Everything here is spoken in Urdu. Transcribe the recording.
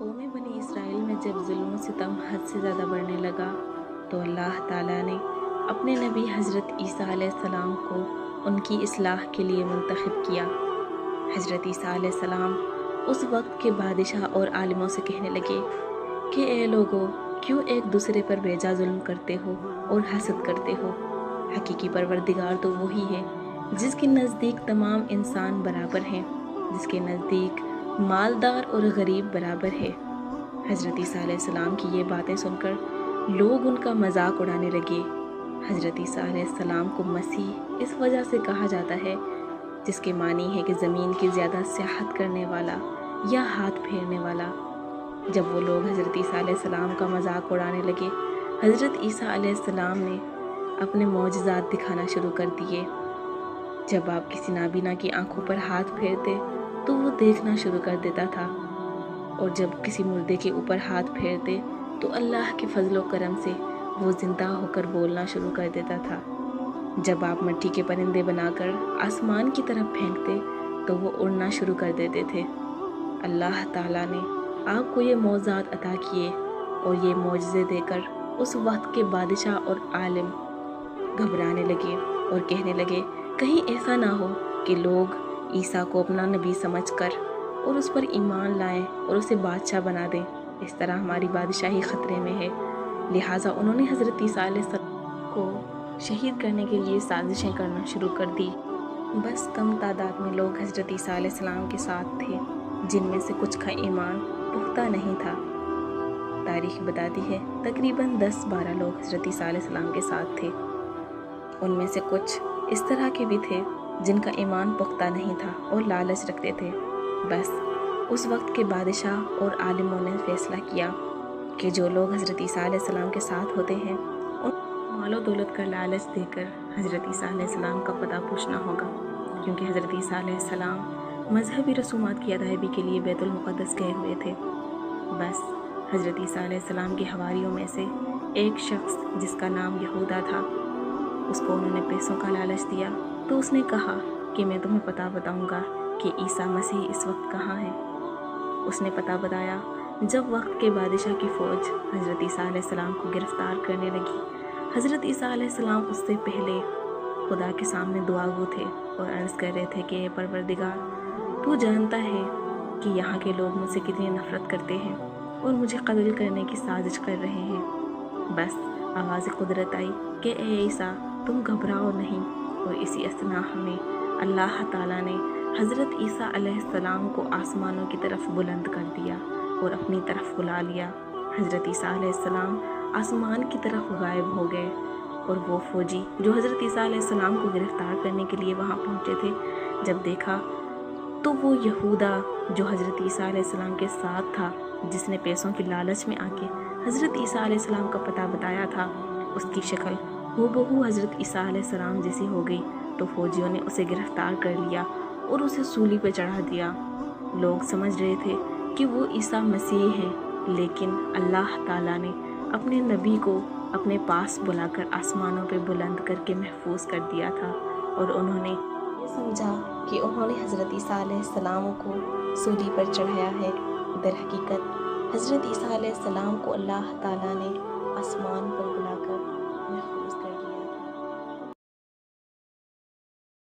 قوم بنی اسرائیل میں جب ظلم و ستم حد سے زیادہ بڑھنے لگا تو اللہ تعالیٰ نے اپنے نبی حضرت عیسیٰ علیہ السلام کو ان کی اصلاح کے لیے منتخب کیا۔ حضرت عیسیٰ علیہ السلام اس وقت کے بادشاہ اور عالموں سے کہنے لگے کہ اے لوگو، کیوں ایک دوسرے پر بیجا ظلم کرتے ہو اور حسد کرتے ہو؟ حقیقی پروردگار تو وہی ہے جس کے نزدیک تمام انسان برابر ہیں، جس کے نزدیک مالدار اور غریب برابر ہے۔ حضرت عیسیٰ علیہ السلام کی یہ باتیں سن کر لوگ ان کا مذاق اڑانے لگے۔ حضرت عیسیٰ علیہ السلام کو مسیح اس وجہ سے کہا جاتا ہے جس کے معنی ہے کہ زمین کی زیادہ سیاحت کرنے والا یا ہاتھ پھیرنے والا۔ جب وہ لوگ حضرت عیسیٰ علیہ السلام کا مذاق اڑانے لگے، حضرت عیسیٰ علیہ السلام نے اپنے معجزات دکھانا شروع کر دیے۔ جب آپ کسی نابینا کی آنکھوں پر ہاتھ پھیرتے تو وہ دیکھنا شروع کر دیتا تھا، اور جب کسی مردے کے اوپر ہاتھ پھیرتے تو اللہ کے فضل و کرم سے وہ زندہ ہو کر بولنا شروع کر دیتا تھا۔ جب آپ مٹی کے پرندے بنا کر آسمان کی طرف پھینکتے تو وہ اڑنا شروع کر دیتے تھے۔ اللہ تعالیٰ نے آپ کو یہ معجزات عطا کیے، اور یہ معجزے دے کر اس وقت کے بادشاہ اور عالم گھبرانے لگے اور کہنے لگے کہیں ایسا نہ ہو کہ لوگ عیسیٰ کو اپنا نبی سمجھ کر اور اس پر ایمان لائیں اور اسے بادشاہ بنا دیں، اس طرح ہماری بادشاہی خطرے میں ہے۔ لہٰذا انہوں نے حضرت عیسیٰ علیہ السلام کو شہید کرنے کے لیے سازشیں کرنا شروع کر دی۔ بس کم تعداد میں لوگ حضرت عیسیٰ علیہ السلام کے ساتھ تھے، جن میں سے کچھ کا ایمان پختہ نہیں تھا۔ تاریخ بتاتی ہے تقریباً 10-12 لوگ حضرت عیسیٰ علیہ السلام کے ساتھ تھے۔ ان میں سے کچھ اس طرح کے بھی تھے جن کا ایمان پختہ نہیں تھا اور لالچ رکھتے تھے۔ بس اس وقت کے بادشاہ اور عالموں نے فیصلہ کیا کہ جو لوگ حضرت عیسیٰ علیہ السلام کے ساتھ ہوتے ہیں ان کو مال و دولت کا لالچ دے کر حضرت عیسیٰ علیہ السلام کا پتہ پوچھنا ہوگا، کیونکہ حضرت عیسیٰ علیہ السلام مذہبی رسومات کی ادائیگی کے لیے بیت المقدس گئے ہوئے تھے۔ بس حضرت عیسیٰ علیہ السلام کے حواریوں میں سے ایک شخص جس کا نام یہودا تھا، اس کو انہوں نے پیسوں کا لالچ دیا تو اس نے کہا کہ میں تمہیں پتہ بتاؤں گا کہ عیسیٰ مسیح اس وقت کہاں ہے۔ اس نے پتہ بتایا۔ جب وقت کے بادشاہ کی فوج حضرت عیسیٰ علیہ السلام کو گرفتار کرنے لگی، حضرت عیسیٰ علیہ السلام اس سے پہلے خدا کے سامنے دعا گو تھے اور عرض کر رہے تھے کہ اے پروردگار، تو جانتا ہے کہ یہاں کے لوگ مجھ سے کتنی نفرت کرتے ہیں اور مجھے قتل کرنے کی سازش کر رہے ہیں۔ بس آواز قدرت آئی کہ اے عیسیٰ، تم گھبراؤ نہیں، اور اسی اثناء میں اللہ تعالیٰ نے حضرت عیسیٰ علیہ السلام کو آسمانوں کی طرف بلند کر دیا اور اپنی طرف بلا لیا۔ حضرت عیسیٰ علیہ السلام آسمان کی طرف غائب ہو گئے، اور وہ فوجی جو حضرت عیسیٰ علیہ السلام کو گرفتار کرنے کے لیے وہاں پہنچے تھے، جب دیکھا تو وہ یہودا جو حضرت عیسیٰ علیہ السلام کے ساتھ تھا، جس نے پیسوں کی لالچ میں آ کے حضرت عیسیٰ علیہ السلام کا پتہ بتایا تھا، اس کی شکل ہو بہو حضرت عیسیٰ علیہ السلام جیسی ہو گئی، تو فوجیوں نے اسے گرفتار کر لیا اور اسے سولی پہ چڑھا دیا۔ لوگ سمجھ رہے تھے کہ وہ عیسیٰ مسیح ہیں، لیکن اللہ تعالیٰ نے اپنے نبی کو اپنے پاس بلا کر آسمانوں پہ بلند کر کے محفوظ کر دیا تھا، اور انہوں نے یہ سمجھا کہ انہوں نے حضرت عیسیٰ علیہ السلام کو سولی پر چڑھایا ہے۔ در حقیقت حضرت عیسیٰ علیہ السلام کو اللہ تعالیٰ نے آسمان پر بلا کر محفوظ